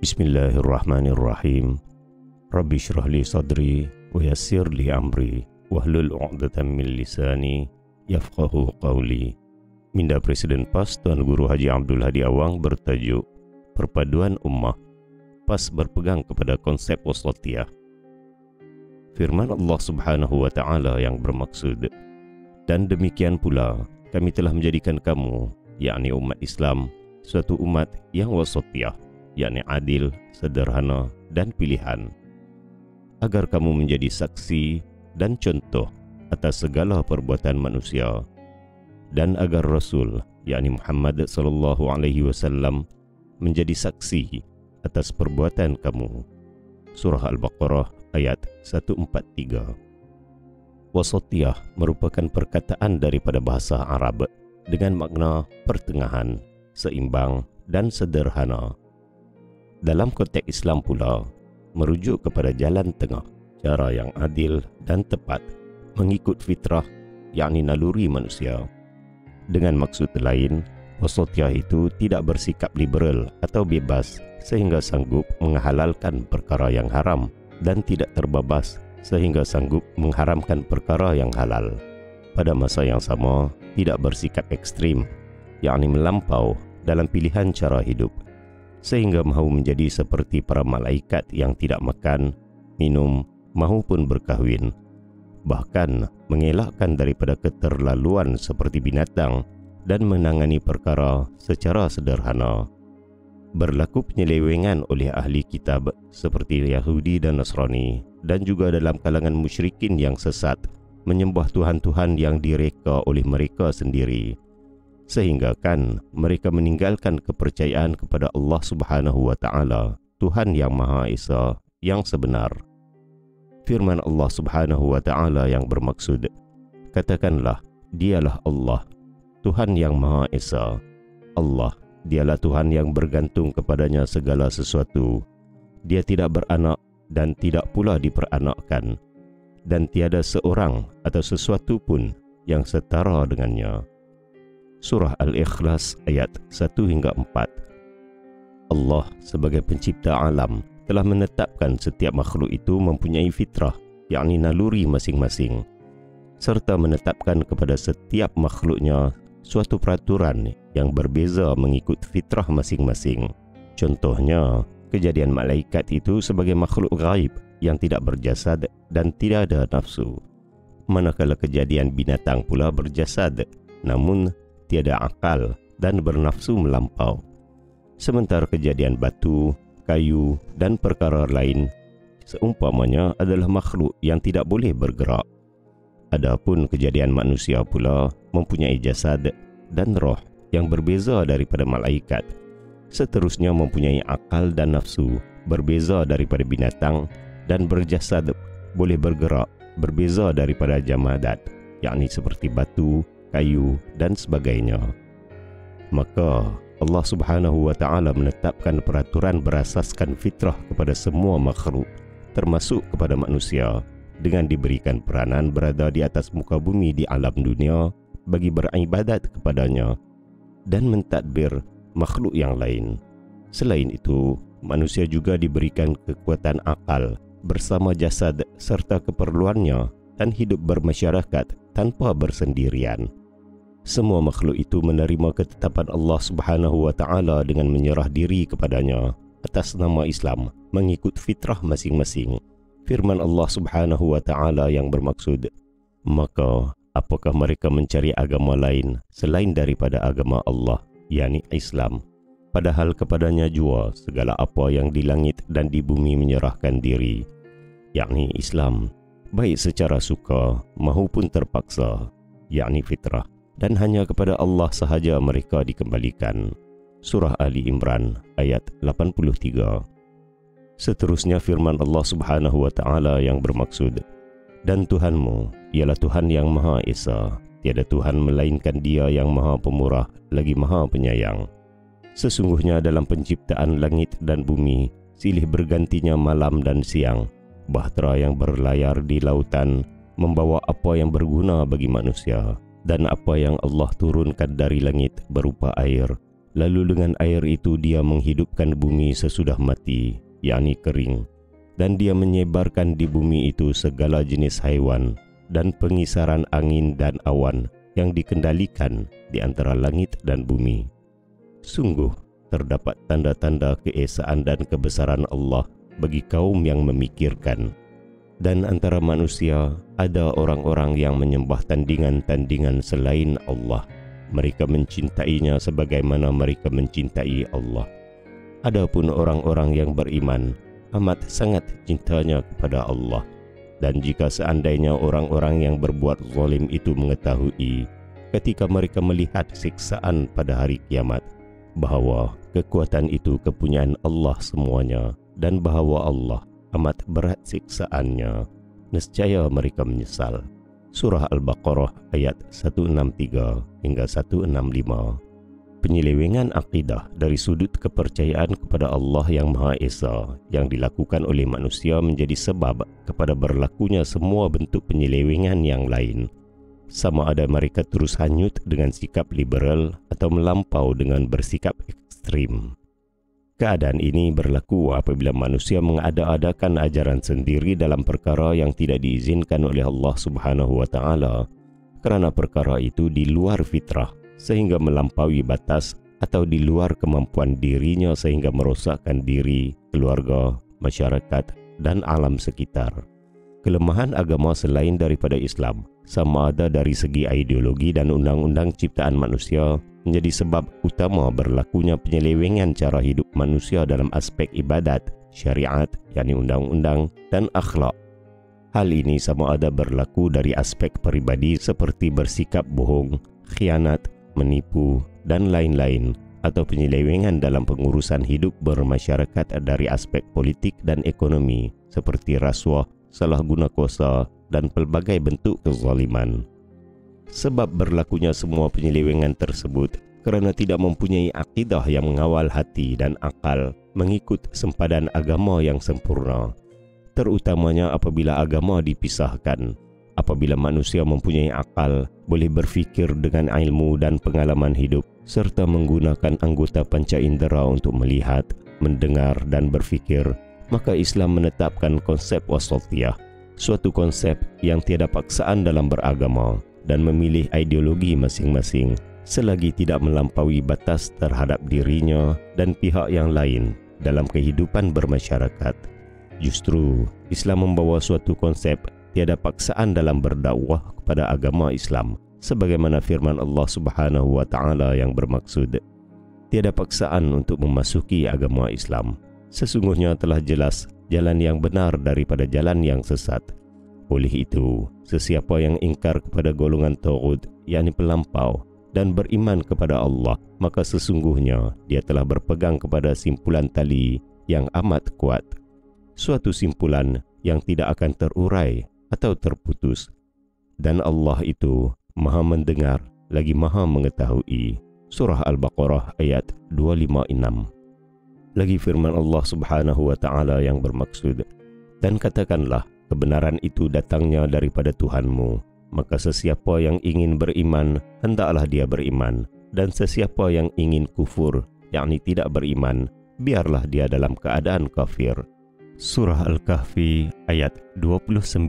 Bismillahirrahmanirrahim. Rabbi shrah li sadri wa yassir li amri wahlul 'uqdatam min lisani yafqahu qawli. Minda Presiden PAS Tuan Guru Haji Abdul Hadi Awang bertajuk Perpaduan Ummah. PAS berpegang kepada konsep wasatiyah. Firman Allah Subhanahu wa taala yang bermaksud, dan demikian pula kami telah menjadikan kamu, yakni umat Islam, suatu umat yang wasatiyah, yakni adil, sederhana, dan pilihan, agar kamu menjadi saksi dan contoh atas segala perbuatan manusia, dan agar Rasul, yakni Muhammad sallallahu alaihi wasallam, menjadi saksi atas perbuatan kamu. Surah Al-Baqarah ayat 143. Wasatiyah merupakan perkataan daripada bahasa Arab dengan makna pertengahan, seimbang, dan sederhana. Dalam konteks Islam pula, merujuk kepada jalan tengah, cara yang adil dan tepat, mengikut fitrah, yakni naluri manusia. Dengan maksud lain, wasatiyah itu tidak bersikap liberal atau bebas sehingga sanggup menghalalkan perkara yang haram, dan tidak terbabas sehingga sanggup mengharamkan perkara yang halal. Pada masa yang sama, tidak bersikap ekstrim, yakni melampau dalam pilihan cara hidup, sehingga mahu menjadi seperti para malaikat yang tidak makan, minum, maupun berkahwin. Bahkan mengelakkan daripada keterlaluan seperti binatang dan menangani perkara secara sederhana. Berlaku penyelewengan oleh ahli kitab seperti Yahudi dan Nasrani, dan juga dalam kalangan musyrikin yang sesat, menyembah Tuhan-Tuhan yang direka oleh mereka sendiri, sehingga kan mereka meninggalkan kepercayaan kepada Allah Subhanahu wa taala, Tuhan yang Maha Esa yang sebenar. Firman Allah Subhanahu wa taala yang bermaksud, katakanlah, dialah Allah, Tuhan yang Maha Esa. Allah, dialah Tuhan yang bergantung kepadanya segala sesuatu. Dia tidak beranak dan tidak pula diperanakkan, dan tiada seorang atau sesuatu pun yang setara dengannya. Surah Al-Ikhlas ayat 1-4. Allah sebagai pencipta alam telah menetapkan setiap makhluk itu mempunyai fitrah, yakni naluri masing-masing, serta menetapkan kepada setiap makhluknya suatu peraturan yang berbeza mengikut fitrah masing-masing. Contohnya, kejadian malaikat itu sebagai makhluk gaib yang tidak berjasad dan tidak ada nafsu, manakala kejadian binatang pula berjasad namun tiada akal dan bernafsu melampau. Sementara kejadian batu, kayu, dan perkara lain seumpamanya adalah makhluk yang tidak boleh bergerak. Adapun kejadian manusia pula mempunyai jasad dan roh yang berbeza daripada malaikat. Seterusnya mempunyai akal dan nafsu, berbeza daripada binatang, dan berjasad, boleh bergerak, berbeza daripada jamadat, yakni seperti batu, kayu, dan sebagainya. Maka Allah Subhanahu wa taala menetapkan peraturan berasaskan fitrah kepada semua makhluk, termasuk kepada manusia, dengan diberikan peranan berada di atas muka bumi di alam dunia bagi beribadat kepadanya dan mentadbir makhluk yang lain. Selain itu, manusia juga diberikan kekuatan akal bersama jasad serta keperluannya dan hidup bermasyarakat tanpa bersendirian. Semua makhluk itu menerima ketetapan Allah Subhanahu wa taala dengan menyerah diri kepadanya atas nama Islam, mengikut fitrah masing-masing. Firman Allah Subhanahu wa taala yang bermaksud, maka apakah mereka mencari agama lain selain daripada agama Allah, yakni Islam, padahal kepadanya jua segala apa yang di langit dan di bumi menyerahkan diri, yakni Islam, baik secara suka maupun terpaksa, yakni fitrah, dan hanya kepada Allah sahaja mereka dikembalikan. Surah Ali Imran ayat 83. Seterusnya firman Allah Subhanahu wa taala yang bermaksud, dan Tuhanmu ialah Tuhan yang Maha Esa, tiada Tuhan melainkan Dia yang Maha Pemurah lagi Maha Penyayang. Sesungguhnya dalam penciptaan langit dan bumi silih bergantinya malam dan siang, bahtera yang berlayar di lautan membawa apa yang berguna bagi manusia, dan apa yang Allah turunkan dari langit berupa air, Lalu dengan air itu dia menghidupkan bumi sesudah mati, yakni kering. Dan dia menyebarkan di bumi itu segala jenis haiwan dan pengisaran angin dan awan yang dikendalikan di antara langit dan bumi. Sungguh terdapat tanda-tanda keesaan dan kebesaran Allah bagi kaum yang memikirkan. Dan antara manusia ada orang-orang yang menyembah tandingan-tandingan selain Allah. Mereka mencintainya sebagaimana mereka mencintai Allah. Adapun orang-orang yang beriman amat sangat cintanya kepada Allah. Dan jika seandainya orang-orang yang berbuat zalim itu mengetahui ketika mereka melihat siksaan pada hari kiamat, bahawa kekuatan itu kepunyaan Allah semuanya dan bahawa Allah amat berat siksaannya, nescaya mereka menyesal. Surah Al-Baqarah ayat 163 hingga 165. Penyelewengan akidah dari sudut kepercayaan kepada Allah yang Maha Esa yang dilakukan oleh manusia menjadi sebab kepada berlakunya semua bentuk penyelewengan yang lain. Sama ada mereka terus hanyut dengan sikap liberal atau melampau dengan bersikap ekstrim. Keadaan ini berlaku apabila manusia mengada-adakan ajaran sendiri dalam perkara yang tidak diizinkan oleh Allah Subhanahu wa Ta'ala, kerana perkara itu di luar fitrah sehingga melampaui batas atau di luar kemampuan dirinya sehingga merosakkan diri, keluarga, masyarakat dan alam sekitar. Kelemahan agama selain daripada Islam, sama ada dari segi ideologi dan undang-undang ciptaan manusia, menjadi sebab utama berlakunya penyelewengan cara hidup manusia dalam aspek ibadat, syariat, yakni undang-undang dan akhlak. Hal ini sama ada berlaku dari aspek peribadi seperti bersikap bohong, khianat, menipu dan lain-lain, atau penyelewengan dalam pengurusan hidup bermasyarakat dari aspek politik dan ekonomi seperti rasuah, salah guna kuasa dan pelbagai bentuk kezaliman. Sebab berlakunya semua penyelewengan tersebut kerana tidak mempunyai akidah yang mengawal hati dan akal mengikut sempadan agama yang sempurna. Terutamanya apabila agama dipisahkan. Apabila manusia mempunyai akal, boleh berfikir dengan ilmu dan pengalaman hidup, serta menggunakan anggota panca indera untuk melihat, mendengar dan berfikir, maka Islam menetapkan konsep wasatiyah, suatu konsep yang tiada paksaan dalam beragama dan memilih ideologi masing-masing selagi tidak melampaui batas terhadap dirinya dan pihak yang lain dalam kehidupan bermasyarakat. Justru, Islam membawa suatu konsep tiada paksaan dalam berdakwah kepada agama Islam, sebagaimana firman Allah Subhanahu wa Ta'ala yang bermaksud, tiada paksaan untuk memasuki agama Islam. Sesungguhnya telah jelas jalan yang benar daripada jalan yang sesat. Oleh itu, sesiapa yang ingkar kepada golongan taghut, yakni pelampau, dan beriman kepada Allah, maka sesungguhnya dia telah berpegang kepada simpulan tali yang amat kuat. Suatu simpulan yang tidak akan terurai atau terputus. Dan Allah itu Maha mendengar lagi Maha mengetahui. Surah Al-Baqarah ayat 256. Lagi firman Allah Subhanahu wa Ta'ala yang bermaksud, dan katakanlah kebenaran itu datangnya daripada Tuhanmu, maka sesiapa yang ingin beriman hendaklah dia beriman, dan sesiapa yang ingin kufur, yakni tidak beriman, biarlah dia dalam keadaan kafir. Surah Al-Kahfi ayat 29.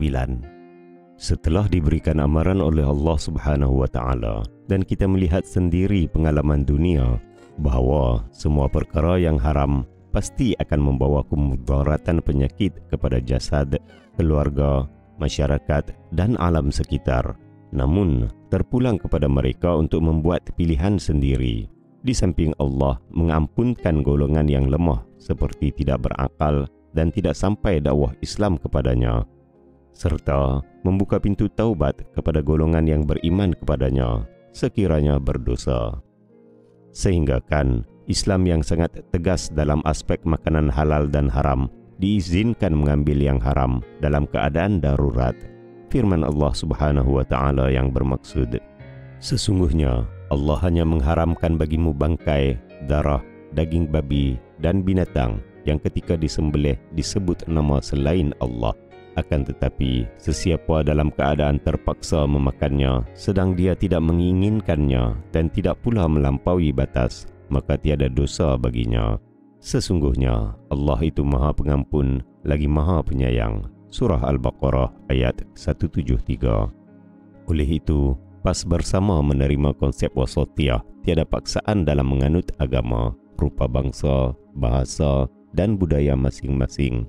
Setelah diberikan amaran oleh Allah Subhanahu wa Ta'ala dan kita melihat sendiri pengalaman dunia bahawa semua perkara yang haram pasti akan membawa kemudaratan penyakit kepada jasad, keluarga, masyarakat dan alam sekitar. Namun, terpulang kepada mereka untuk membuat pilihan sendiri. Di samping Allah mengampunkan golongan yang lemah seperti tidak berakal dan tidak sampai dakwah Islam kepadanya, serta membuka pintu taubat kepada golongan yang beriman kepadanya sekiranya berdosa. Sehingga kan Islam yang sangat tegas dalam aspek makanan halal dan haram diizinkan mengambil yang haram dalam keadaan darurat. Firman Allah Subhanahu wa Ta'ala yang bermaksud, sesungguhnya Allah hanya mengharamkan bagimu bangkai, darah, daging babi dan binatang yang ketika disembelih disebut nama selain Allah. Akan tetapi, sesiapa dalam keadaan terpaksa memakannya sedang dia tidak menginginkannya dan tidak pula melampaui batas, maka tiada dosa baginya. Sesungguhnya Allah itu Maha Pengampun lagi Maha Penyayang. Surah Al-Baqarah ayat 173. Oleh itu, PAS bersama menerima konsep wasatiyah, tiada paksaan dalam menganut agama, rupa bangsa, bahasa dan budaya masing-masing,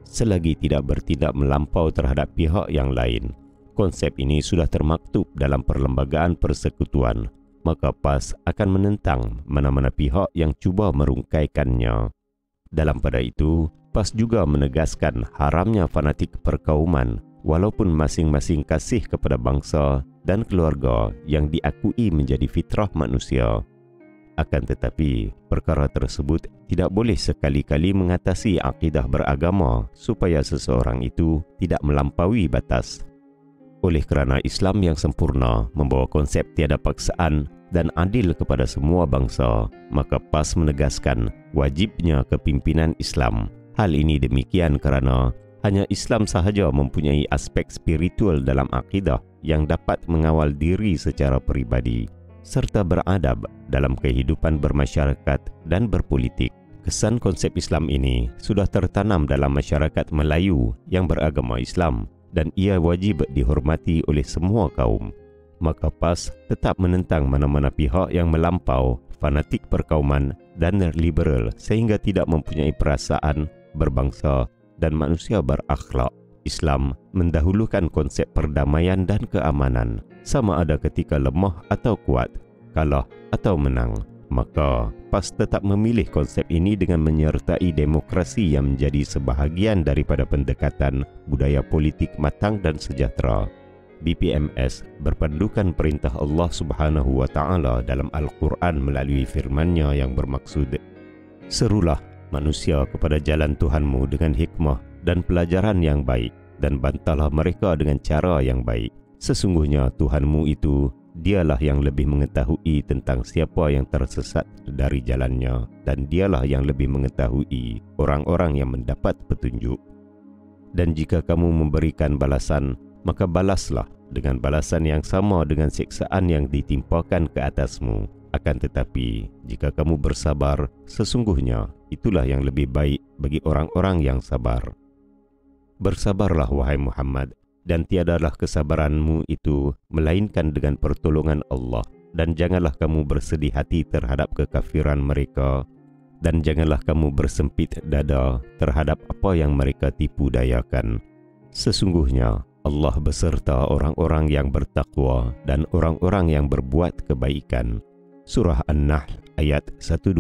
selagi tidak bertindak melampau terhadap pihak yang lain. Konsep ini sudah termaktub dalam Perlembagaan Persekutuan, maka PAS akan menentang mana-mana pihak yang cuba merungkaikannya. Dalam pada itu, PAS juga menegaskan haramnya fanatik perkauman, walaupun masing-masing kasih kepada bangsa dan keluarga yang diakui menjadi fitrah manusia. Akan tetapi, perkara tersebut tidak boleh sekali-kali mengatasi akidah beragama supaya seseorang itu tidak melampaui batas. Oleh kerana Islam yang sempurna membawa konsep tiada paksaan dan adil kepada semua bangsa, maka PAS menegaskan wajibnya kepimpinan Islam. Hal ini demikian kerana hanya Islam sahaja mempunyai aspek spiritual dalam akidah yang dapat mengawal diri secara peribadi serta beradab dalam kehidupan bermasyarakat dan berpolitik. Kesan konsep Islam ini sudah tertanam dalam masyarakat Melayu yang beragama Islam dan ia wajib dihormati oleh semua kaum. Maka PAS tetap menentang mana-mana pihak yang melampau, fanatik perkauman dan liberal sehingga tidak mempunyai perasaan berbangsa dan manusia berakhlak. Islam mendahulukan konsep perdamaian dan keamanan, sama ada ketika lemah atau kuat, kalah atau menang. Maka PAS tetap memilih konsep ini dengan menyertai demokrasi yang menjadi sebahagian daripada pendekatan budaya politik matang dan sejahtera. BPMS berpandukan perintah Allah Subhanahu wa Ta'ala dalam Al-Quran melalui firman-Nya yang bermaksud, "Serulah manusia kepada jalan Tuhanmu dengan hikmah dan pelajaran yang baik, dan bantalah mereka dengan cara yang baik. Sesungguhnya Tuhanmu itu Dialah yang lebih mengetahui tentang siapa yang tersesat dari jalannya, dan Dialah yang lebih mengetahui orang-orang yang mendapat petunjuk. Dan jika kamu memberikan balasan, maka balaslah dengan balasan yang sama dengan siksaan yang ditimpakan ke atasmu. Akan tetapi, jika kamu bersabar, sesungguhnya itulah yang lebih baik bagi orang-orang yang sabar. Bersabarlah, wahai Muhammad, dan tiadalah kesabaranmu itu melainkan dengan pertolongan Allah, dan janganlah kamu bersedih hati terhadap kekafiran mereka, dan janganlah kamu bersempit dada terhadap apa yang mereka tipu dayakan. Sesungguhnya Allah beserta orang-orang yang bertakwa dan orang-orang yang berbuat kebaikan. Surah An-Nahl ayat 125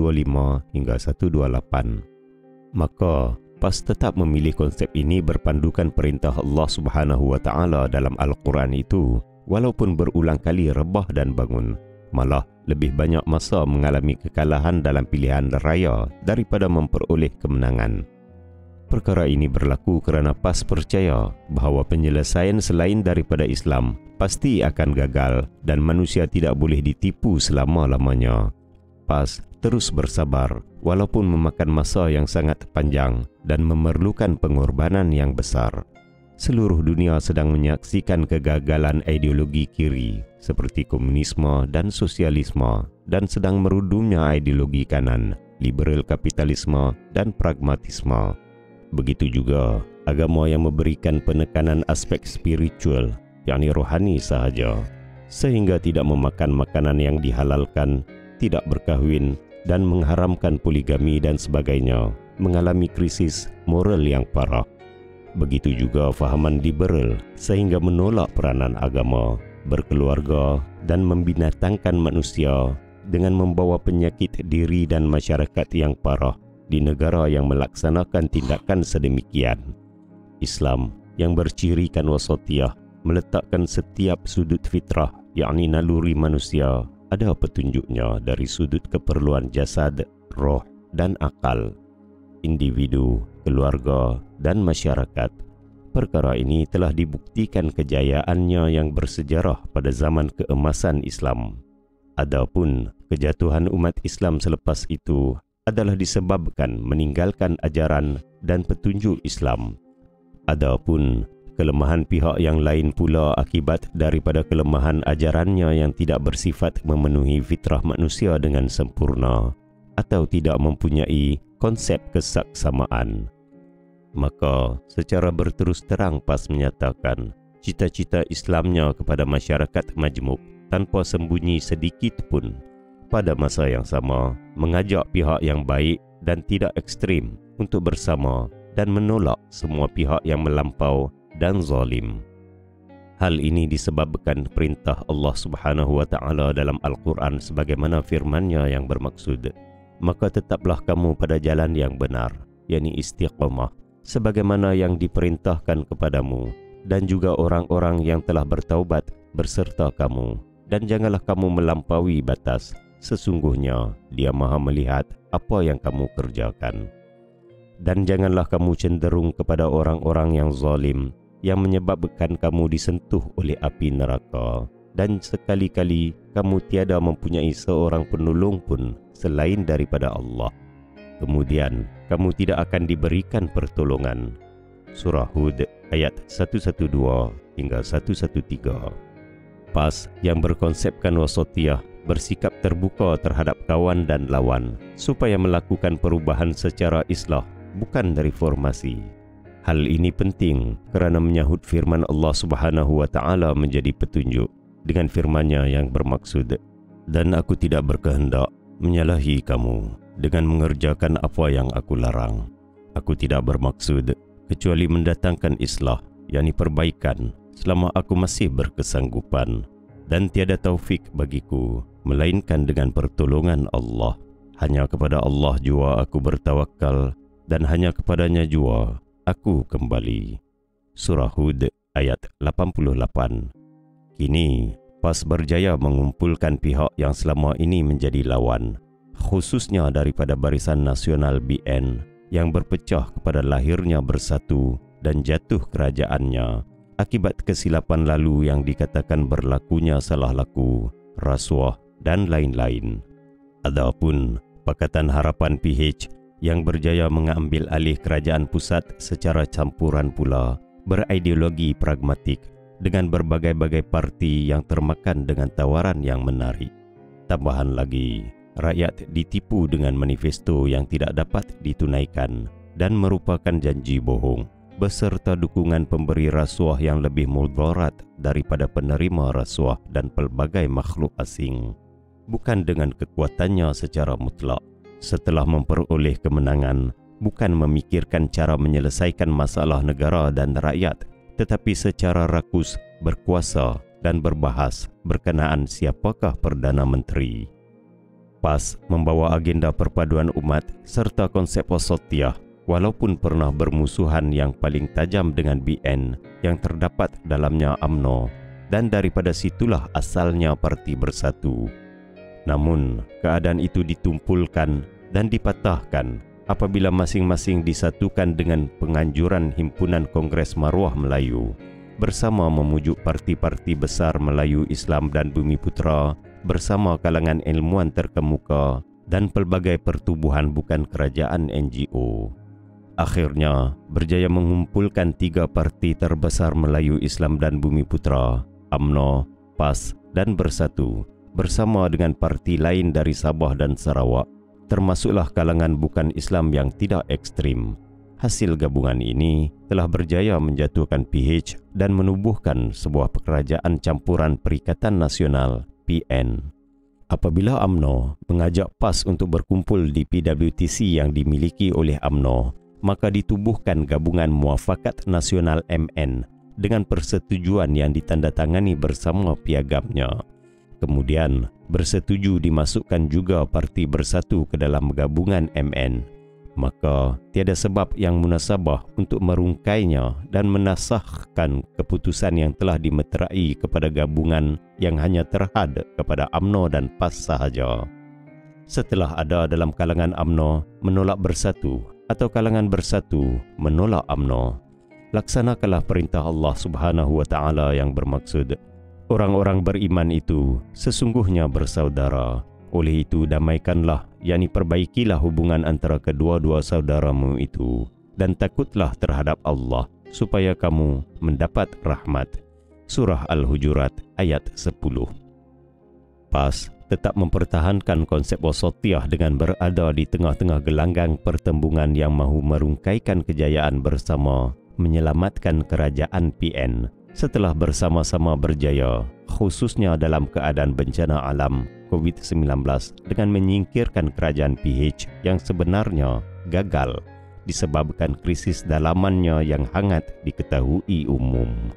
hingga 128. Maka PAS tetap memilih konsep ini berpandukan perintah Allah Subhanahu wa Ta'ala dalam Al-Quran itu, walaupun berulang kali rebah dan bangun, malah lebih banyak masa mengalami kekalahan dalam pilihan raya daripada memperoleh kemenangan. Perkara ini berlaku kerana PAS percaya bahawa penyelesaian selain daripada Islam pasti akan gagal dan manusia tidak boleh ditipu selama-lamanya. PAS terus bersabar walaupun memakan masa yang sangat panjang dan memerlukan pengorbanan yang besar. Seluruh dunia sedang menyaksikan kegagalan ideologi kiri seperti komunisme dan sosialisme, dan sedang merudumnya ideologi kanan, liberal kapitalisme dan pragmatisme. Begitu juga agama yang memberikan penekanan aspek spiritual, yakni rohani sahaja, sehingga tidak memakan makanan yang dihalalkan, tidak berkahwin dan mengharamkan poligami dan sebagainya, mengalami krisis moral yang parah. Begitu juga fahaman liberal sehingga menolak peranan agama, berkeluarga dan membinatangkan manusia dengan membawa penyakit diri dan masyarakat yang parah di negara yang melaksanakan tindakan sedemikian. Islam yang bercirikan wasatiyah meletakkan setiap sudut fitrah, yakni naluri manusia, ada petunjuknya dari sudut keperluan jasad, roh dan akal, individu, keluarga dan masyarakat. Perkara ini telah dibuktikan kejayaannya yang bersejarah pada zaman keemasan Islam. Adapun kejatuhan umat Islam selepas itu adalah disebabkan meninggalkan ajaran dan petunjuk Islam. Adapun kelemahan pihak yang lain pula akibat daripada kelemahan ajarannya yang tidak bersifat memenuhi fitrah manusia dengan sempurna. atau tidak mempunyai konsep kesaksamaan. Maka secara berterus terang PAS menyatakan cita-cita Islamnya kepada masyarakat majmuk tanpa sembunyi sedikit pun. Pada masa yang sama, mengajak pihak yang baik dan tidak ekstrim untuk bersama dan menolak semua pihak yang melampau dan zalim. Hal ini disebabkan perintah Allah Subhanahu wa Ta'ala dalam Al-Quran sebagaimana firman-Nya yang bermaksud, maka tetaplah kamu pada jalan yang benar, yakni istiqamah, sebagaimana yang diperintahkan kepadamu, dan juga orang-orang yang telah bertaubat berserta kamu, dan janganlah kamu melampaui batas, sesungguhnya Dia Maha melihat apa yang kamu kerjakan. Dan janganlah kamu cenderung kepada orang-orang yang zalim, yang menyebabkan kamu disentuh oleh api neraka, dan sekali-kali kamu tiada mempunyai seorang penolong pun selain daripada Allah. Kemudian kamu tidak akan diberikan pertolongan. Surah Hud ayat 112 hingga 113. PAS yang berkonsepkan wasatiyah bersikap terbuka terhadap kawan dan lawan supaya melakukan perubahan secara islah, bukan reformasi. Hal ini penting kerana menyahut firman Allah Subhanahu wa Ta'ala menjadi petunjuk dengan firman-Nya yang bermaksud, dan aku tidak berkehendak menyalahi kamu dengan mengerjakan apa yang aku larang. Aku tidak bermaksud kecuali mendatangkan islah, yakni perbaikan, selama aku masih berkesanggupan, dan tiada taufik bagiku melainkan dengan pertolongan Allah. Hanya kepada Allah jua aku bertawakal, dan hanya kepadanya jua aku kembali. Surah Hud ayat 88. Kini PAS berjaya mengumpulkan pihak yang selama ini menjadi lawan, khususnya daripada Barisan Nasional BN yang berpecah kepada lahirnya Bersatu dan jatuh kerajaannya akibat kesilapan lalu yang dikatakan berlakunya salah laku, rasuah dan lain-lain. Adapun Pakatan Harapan PH yang berjaya mengambil alih kerajaan pusat secara campuran pula berideologi pragmatik dengan berbagai-bagai parti yang termakan dengan tawaran yang menarik. Tambahan lagi, rakyat ditipu dengan manifesto yang tidak dapat ditunaikan dan merupakan janji bohong beserta dukungan pemberi rasuah yang lebih mudarat daripada penerima rasuah dan pelbagai makhluk asing. Bukan dengan kekuatannya secara mutlak. Setelah memperoleh kemenangan, bukan memikirkan cara menyelesaikan masalah negara dan rakyat, tetapi secara rakus, berkuasa dan berbahas berkenaan siapakah Perdana Menteri. PAS membawa agenda perpaduan umat serta konsep wasatiyah, walaupun pernah bermusuhan yang paling tajam dengan BN yang terdapat dalamnya UMNO, dan daripada situlah asalnya Parti Bersatu. Namun, keadaan itu ditumpulkan dan dipatahkan apabila masing-masing disatukan dengan penganjuran Himpunan Kongres Maruah Melayu bersama memujuk parti-parti besar Melayu Islam dan Bumiputra bersama kalangan ilmuwan terkemuka dan pelbagai pertubuhan bukan kerajaan NGO. Akhirnya, berjaya mengumpulkan 3 parti terbesar Melayu Islam dan Bumiputra, UMNO, PAS dan Bersatu, bersama dengan parti lain dari Sabah dan Sarawak, termasuklah kalangan bukan Islam yang tidak ekstrim. Hasil gabungan ini telah berjaya menjatuhkan PH dan menubuhkan sebuah kerajaan campuran Perikatan Nasional PN. Apabila UMNO mengajak PAS untuk berkumpul di PWTC yang dimiliki oleh UMNO, maka ditubuhkan gabungan Muafakat Nasional MN dengan persetujuan yang ditandatangani bersama piagamnya. Kemudian bersetuju dimasukkan juga Parti Bersatu ke dalam gabungan MN. Maka tiada sebab yang munasabah untuk merungkainya dan menasahkan keputusan yang telah dimeterai kepada gabungan yang hanya terhad kepada UMNO dan PAS sahaja. Setelah ada dalam kalangan UMNO menolak Bersatu atau kalangan Bersatu menolak UMNO, laksanakanlah perintah Allah Subhanahu wa Ta'ala yang bermaksud, orang-orang beriman itu sesungguhnya bersaudara. Oleh itu damaikanlah, yakni perbaikilah hubungan antara kedua-dua saudaramu itu, dan takutlah terhadap Allah supaya kamu mendapat rahmat. Surah Al-Hujurat ayat 10. PAS tetap mempertahankan konsep wasatiyah dengan berada di tengah-tengah gelanggang pertembungan yang mahu merungkaikan kejayaan bersama menyelamatkan kerajaan PN setelah bersama-sama berjaya, khususnya dalam keadaan bencana alam COVID-19 dengan menyingkirkan kerajaan PH yang sebenarnya gagal disebabkan krisis dalamannya yang hangat diketahui umum.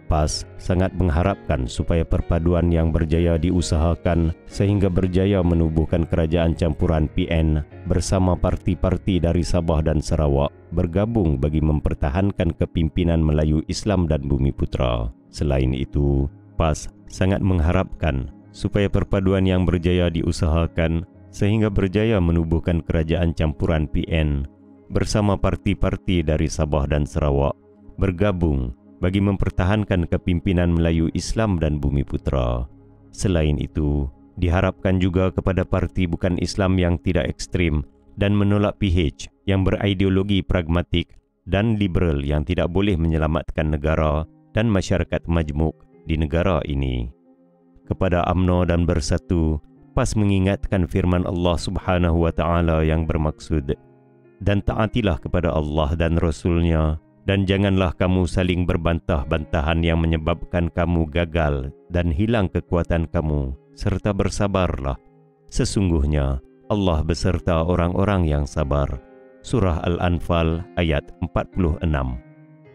PAS sangat mengharapkan supaya perpaduan yang berjaya diusahakan sehingga berjaya menubuhkan kerajaan campuran PN bersama parti-parti dari Sabah dan Sarawak bergabung bagi mempertahankan kepimpinan Melayu Islam dan Bumiputera. Selain itu, PAS sangat mengharapkan supaya perpaduan yang berjaya diusahakan sehingga berjaya menubuhkan kerajaan campuran PN bersama parti-parti dari Sabah dan Sarawak bergabung bagi mempertahankan kepimpinan Melayu Islam dan Bumiputera. Selain itu, diharapkan juga kepada parti bukan Islam yang tidak ekstrim dan menolak PH yang berideologi pragmatik dan liberal yang tidak boleh menyelamatkan negara dan masyarakat majmuk di negara ini. Kepada UMNO dan Bersatu, PAS mengingatkan firman Allah Subhanahu wa Ta'ala yang bermaksud, "Dan taatilah kepada Allah dan Rasul-Nya, dan janganlah kamu saling berbantah-bantahan yang menyebabkan kamu gagal dan hilang kekuatan kamu, serta bersabarlah. Sesungguhnya Allah beserta orang-orang yang sabar." Surah Al-Anfal ayat 46.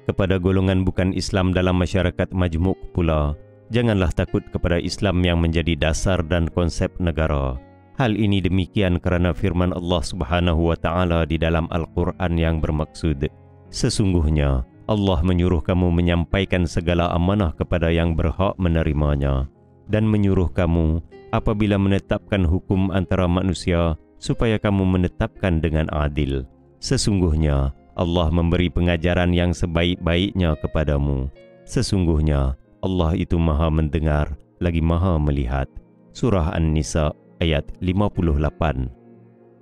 Kepada golongan bukan Islam dalam masyarakat majmuk pula, janganlah takut kepada Islam yang menjadi dasar dan konsep negara. Hal ini demikian kerana firman Allah Subhanahu wa Ta'ala di dalam Al-Quran yang bermaksud, "Sesungguhnya Allah menyuruh kamu menyampaikan segala amanah kepada yang berhak menerimanya dan menyuruh kamu apabila menetapkan hukum antara manusia supaya kamu menetapkan dengan adil. Sesungguhnya Allah memberi pengajaran yang sebaik-baiknya kepadamu. Sesungguhnya Allah itu Maha mendengar lagi Maha melihat." Surah An-Nisa ayat 58.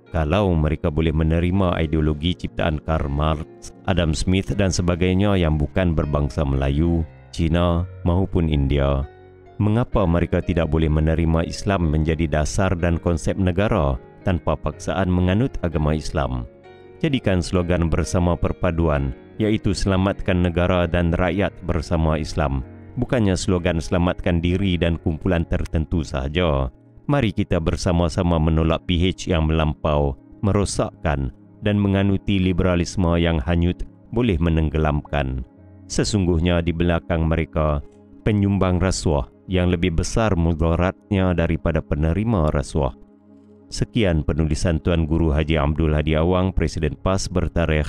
Kalau mereka boleh menerima ideologi ciptaan Karl Marx, Adam Smith dan sebagainya yang bukan berbangsa Melayu, Cina maupun India, mengapa mereka tidak boleh menerima Islam menjadi dasar dan konsep negara tanpa paksaan menganut agama Islam? Jadikan slogan bersama perpaduan, iaitu selamatkan negara dan rakyat bersama Islam, bukannya slogan selamatkan diri dan kumpulan tertentu sahaja. Mari kita bersama-sama menolak PH yang melampau, merosakkan dan menganuti liberalisme yang hanyut boleh menenggelamkan. Sesungguhnya di belakang mereka, penyumbang rasuah yang lebih besar mudaratnya daripada penerima rasuah. Sekian penulisan Tuan Guru Haji Abdul Hadi Awang, Presiden PAS bertarikh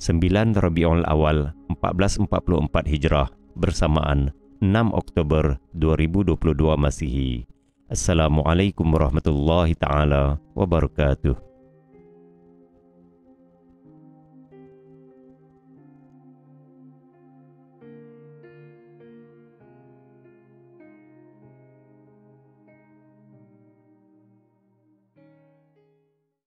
9 Rabiul Awal 1444 Hijrah bersamaan 6 Oktober 2022 Masihi. Assalamualaikum warahmatullahi taala wabarakatuh.